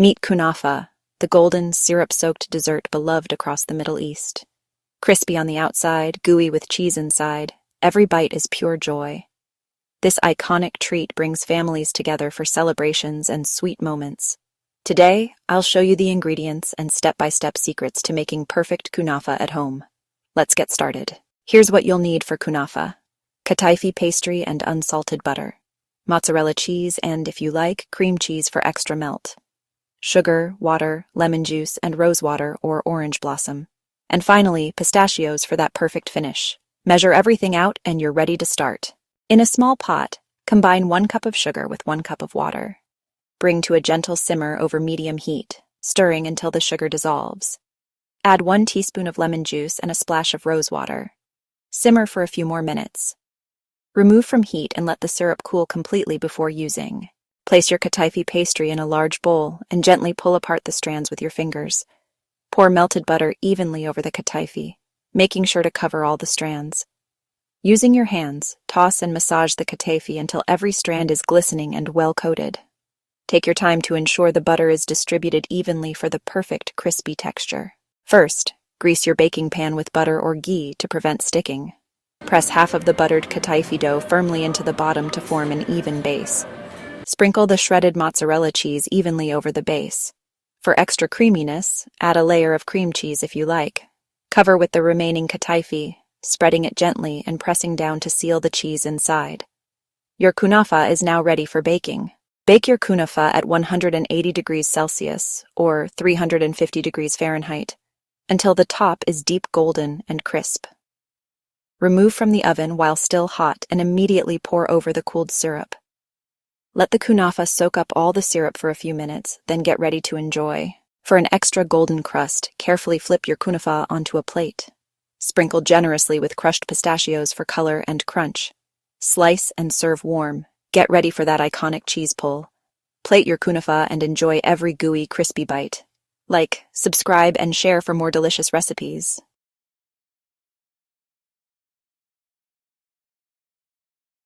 Meet Kunafa, the golden, syrup-soaked dessert beloved across the Middle East. Crispy on the outside, gooey with cheese inside, every bite is pure joy. This iconic treat brings families together for celebrations and sweet moments. Today, I'll show you the ingredients and step-by-step secrets to making perfect kunafa at home. Let's get started. Here's what you'll need for kunafa: Kataifi pastry and unsalted butter, mozzarella cheese and, if you like, cream cheese for extra melt, sugar, water, lemon juice, and rose water or orange blossom, and finally, pistachios for that perfect finish. Measure everything out and you're ready to start. In a small pot, combine 1 cup of sugar with 1 cup of water. Bring to a gentle simmer over medium heat, stirring until the sugar dissolves. Add 1 teaspoon of lemon juice and a splash of rose water. Simmer for a few more minutes. Remove from heat and let the syrup cool completely before using. Place your Kataifi pastry in a large bowl and gently pull apart the strands with your fingers. Pour melted butter evenly over the Kataifi, making sure to cover all the strands. Using your hands, toss and massage the Kataifi until every strand is glistening and well-coated. Take your time to ensure the butter is distributed evenly for the perfect crispy texture. First, grease your baking pan with butter or ghee to prevent sticking. Press half of the buttered Kataifi dough firmly into the bottom to form an even base. Sprinkle the shredded mozzarella cheese evenly over the base. For extra creaminess, add a layer of cream cheese if you like. Cover with the remaining Kataifi, spreading it gently and pressing down to seal the cheese inside. Your kunafa is now ready for baking. Bake your kunafa at 180 degrees Celsius, or 350 degrees Fahrenheit, until the top is deep golden and crisp. Remove from the oven while still hot and immediately pour over the cooled syrup. Let the kunafa soak up all the syrup for a few minutes, then get ready to enjoy. For an extra golden crust, carefully flip your kunafa onto a plate. Sprinkle generously with crushed pistachios for color and crunch. Slice and serve warm. Get ready for that iconic cheese pull. Plate your kunafa and enjoy every gooey, crispy bite. Like, subscribe, and share for more delicious recipes.